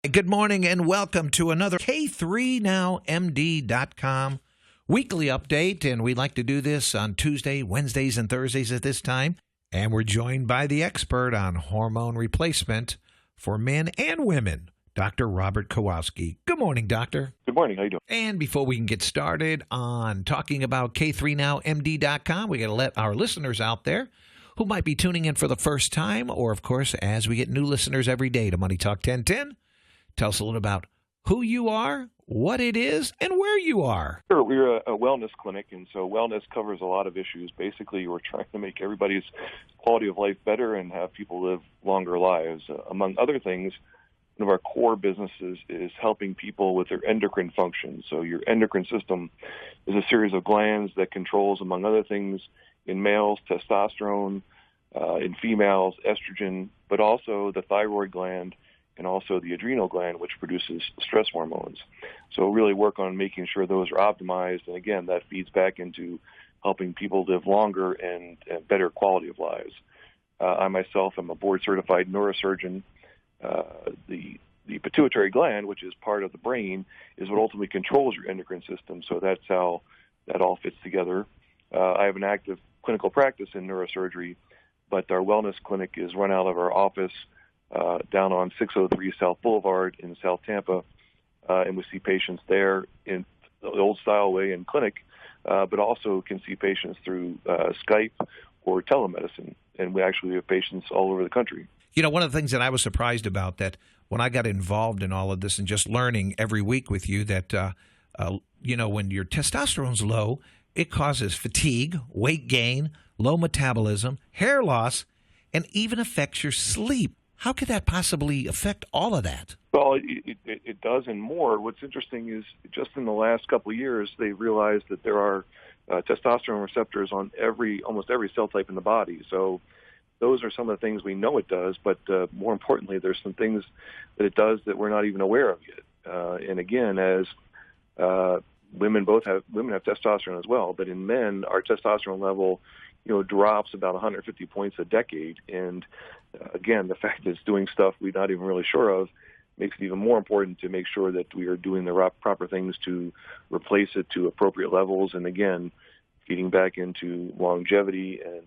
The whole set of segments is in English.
Good morning and welcome to another K3NowMD.com weekly update. And we like to do this on Tuesday, Wednesdays, and Thursdays at this time. And we're joined by the expert on hormone replacement for men and women, Dr. Robert Kowalski. Good morning, doctor. Good morning. How you doing? And before we can get started on talking about K3NowMD.com, we got to let our listeners out there who might be tuning in for the first time, or, of course, as we get new listeners every day to Money Talk 1010, tell us a little about who you are, what it is, and where you are. Sure. We're a wellness clinic, and so wellness covers a lot of issues. Basically, we're trying to make everybody's quality of life better and have people live longer lives. Among other things, one of our core businesses is helping people with their endocrine function. So your endocrine system is a series of glands that controls, among other things, in males, testosterone, in females, estrogen, but also the thyroid gland, and also the adrenal gland, which produces stress hormones. So really work on making sure those are optimized, and again, that feeds back into helping people live longer and better quality of lives. I myself am a board-certified neurosurgeon. The pituitary gland, which is part of the brain, is what ultimately controls your endocrine system, so that's how that all fits together. I have an active clinical practice in neurosurgery, but our wellness clinic is run out of our office down on 603 South Boulevard in South Tampa, and we see patients there in the old-style way in clinic, but also can see patients through Skype or telemedicine, and we actually have patients all over the country. You know, one of the things that I was surprised about that when I got involved in all of this and just learning every week with you that, when your testosterone's low, it causes fatigue, weight gain, low metabolism, hair loss, and even affects your sleep. How could that possibly affect all of that? Well, it does and more. What's interesting is just in the last couple of years, they realized that there are testosterone receptors on almost every cell type in the body. So those are some of the things we know it does, but more importantly, there's some things that it does that we're not even aware of yet. And again, as women have testosterone as well, but in men, our testosterone level drops about 150 points a decade. And again, the fact that it's doing stuff we're not even really sure of makes it even more important to make sure that we are doing the proper things to replace it to appropriate levels. And again, feeding back into longevity and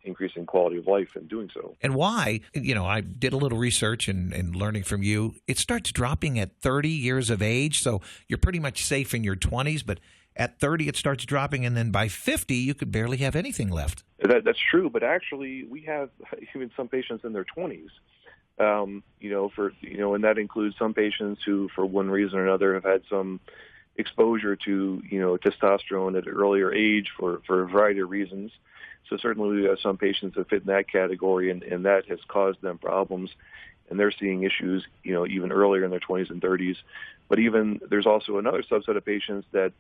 increasing quality of life in doing so. And why? I did a little research and learning from you. It starts dropping at 30 years of age, so you're pretty much safe in your 20s, but at 30, it starts dropping, and then by 50, you could barely have anything left. That's true, but actually, we have even some patients in their 20s. And that includes some patients who, for one reason or another, have had some exposure to, testosterone at an earlier age for a variety of reasons. So certainly, we have some patients that fit in that category, and that has caused them problems, and they're seeing issues, even earlier in their 20s and 30s. But even there's also another subset of patients that,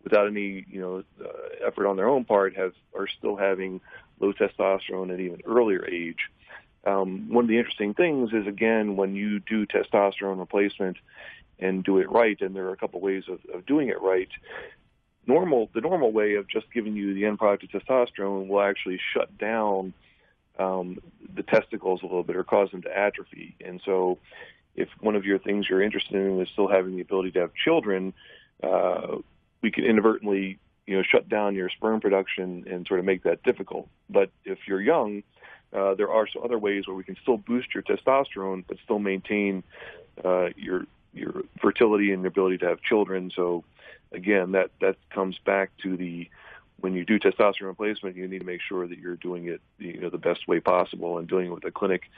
without any, effort on their own part, are still having low testosterone at an even earlier age. One of the interesting things is, again, when you do testosterone replacement and do it right, and there are a couple ways of doing it right. The normal way of just giving you the end product of testosterone will actually shut down the testicles a little bit or cause them to atrophy. And so if one of your things you're interested in is still having the ability to have children, we can inadvertently, shut down your sperm production and sort of make that difficult. But if you're young, there are some other ways where we can still boost your testosterone but still maintain your fertility and your ability to have children. So again, that comes back to when you do testosterone replacement, you need to make sure that you're doing it, the best way possible and doing it with a clinic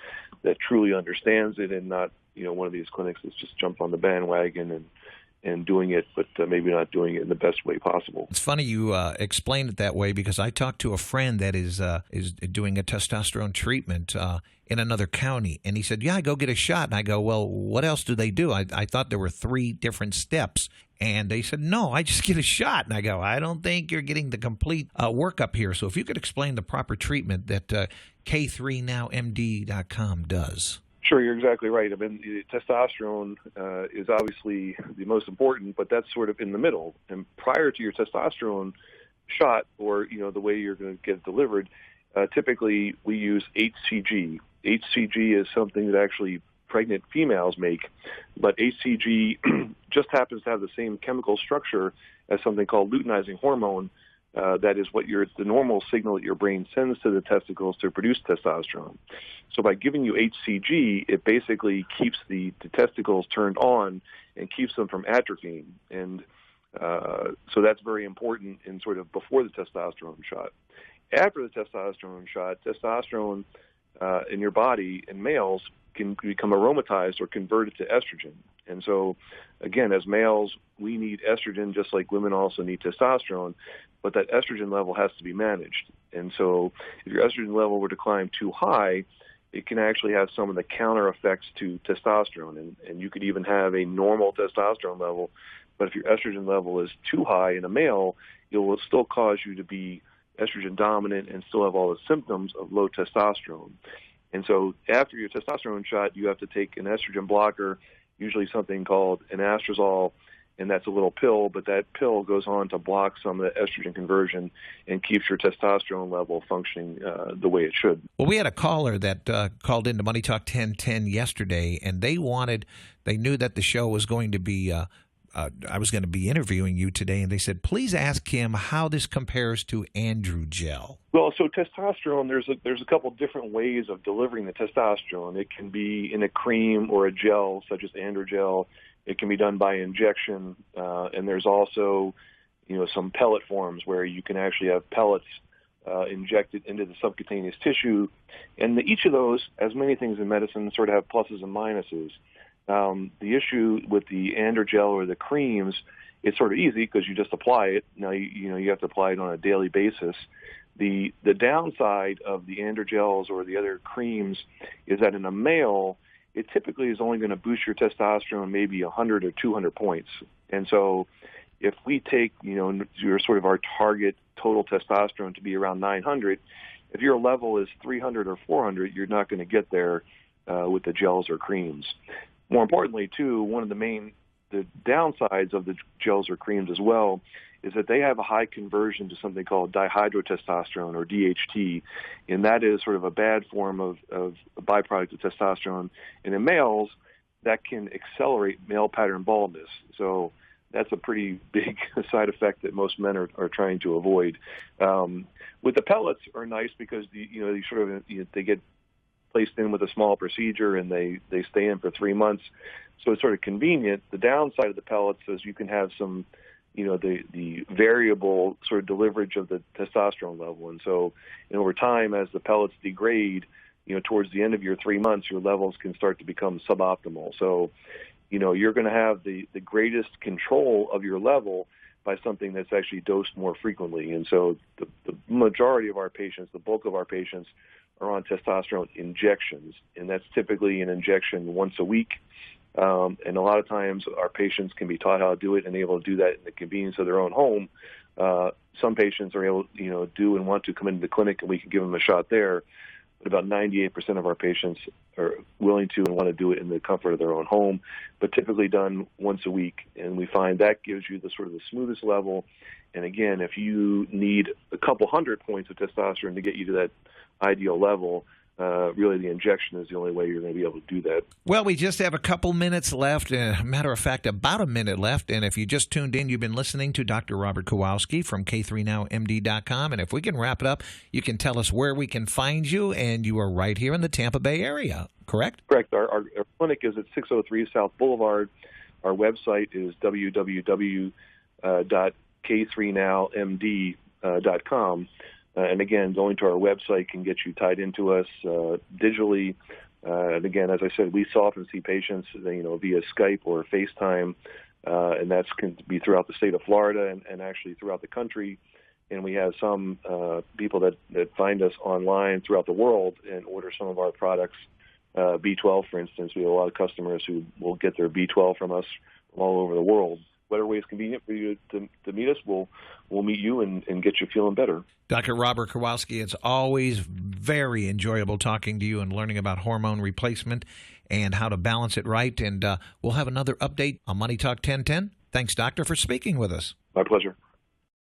that truly understands it and not, one of these clinics that's just jumped on the bandwagon and doing it, but maybe not doing it in the best way possible. It's funny you explain it that way because I talked to a friend that is doing a testosterone treatment in another county, and he said, yeah, I go get a shot. And I go, well, what else do they do? I thought there were 3 different steps. And they said, no, I just get a shot. And I go, I don't think you're getting the complete workup here. So if you could explain the proper treatment that K3NowMD.com does. Sure, you're exactly right. I mean, testosterone is obviously the most important, but that's sort of in the middle. And prior to your testosterone shot, or the way you're going to get it delivered, typically we use HCG. HCG is something that actually pregnant females make. But HCG just happens to have the same chemical structure as something called luteinizing hormone. That is the normal signal that your brain sends to the testicles to produce testosterone. So by giving you HCG, it basically keeps the testicles turned on and keeps them from atrophying. And so that's very important in sort of before the testosterone shot. After the testosterone shot, testosterone in your body in males can become aromatized or converted to estrogen. And so, again, as males, we need estrogen just like women also need testosterone, but that estrogen level has to be managed. And so if your estrogen level were to climb too high, it can actually have some of the counter effects to testosterone. And you could even have a normal testosterone level, but if your estrogen level is too high in a male, it will still cause you to be estrogen dominant and still have all the symptoms of low testosterone. And so after your testosterone shot, you have to take an estrogen blocker, usually something called an anastrozole, and that's a little pill, but that pill goes on to block some of the estrogen conversion and keeps your testosterone level functioning the way it should. Well, we had a caller that called into Money Talk 1010 yesterday, and they knew that the show was going to be I was going to be interviewing you today, and they said, please ask him how this compares to androgel. Well, so testosterone, there's a couple different ways of delivering the testosterone. It can be in a cream or a gel, such as androgel. It can be done by injection, and there's also, some pellet forms where you can actually have pellets injected into the subcutaneous tissue. And each of those, as many things in medicine, sort of have pluses and minuses. The issue with the androgel or the creams, it's sort of easy because you just apply it. Now, you have to apply it on a daily basis. The downside of the androgels or the other creams is that in a male, it typically is only going to boost your testosterone maybe 100 or 200 points. And so if we take, your sort of our target total testosterone to be around 900, if your level is 300 or 400, you're not going to get there with the gels or creams. More importantly, too, one of the downsides of the gels or creams as well is that they have a high conversion to something called dihydrotestosterone or DHT, and that is sort of a bad form of a byproduct of testosterone. And in males, that can accelerate male pattern baldness. So that's a pretty big side effect that most men are trying to avoid. With the pellets are nice because they get placed in with a small procedure and they stay in for 3 months, so it's sort of convenient. The downside of the pellets is you can have some, the variable sort of deliverage of the testosterone level, and so over time as the pellets degrade, towards the end of your 3 months, your levels can start to become suboptimal. So, you're going to have the greatest control of your level by something that's actually dosed more frequently, and so the majority of our patients, the bulk of our patients, are on testosterone injections, and that's typically an injection once a week. And a lot of times our patients can be taught how to do it and able to do that in the convenience of their own home. Some patients are able, do and want to come into the clinic, and we can give them a shot there. But about 98% of our patients are willing to and want to do it in the comfort of their own home, but typically done once a week. And we find that gives you the sort of the smoothest level. And again, if you need a couple hundred points of testosterone to get you to that ideal level, really the injection is the only way you're going to be able to do that. Well, we just have a couple minutes left. Matter of fact, about a minute left. And if you just tuned in, you've been listening to Dr. Robert Kowalski from K3NowMD.com. And if we can wrap it up, you can tell us where we can find you. And you are right here in the Tampa Bay area, correct? Correct. Our clinic is at 603 South Boulevard. Our website is www.K3NowMD.com. And again, going to our website can get you tied into us digitally. And again, as I said, we often see patients, via Skype or FaceTime, and that can be throughout the state of Florida and actually throughout the country. And we have some people that find us online throughout the world and order some of our products. B12, for instance, we have a lot of customers who will get their B12 from us from all over the world. Whatever way is convenient for you to meet us, we'll meet you and get you feeling better. Dr. Robert Kowalski, it's always very enjoyable talking to you and learning about hormone replacement and how to balance it right. And we'll have another update on Money Talk 1010. Thanks, Doctor, for speaking with us. My pleasure.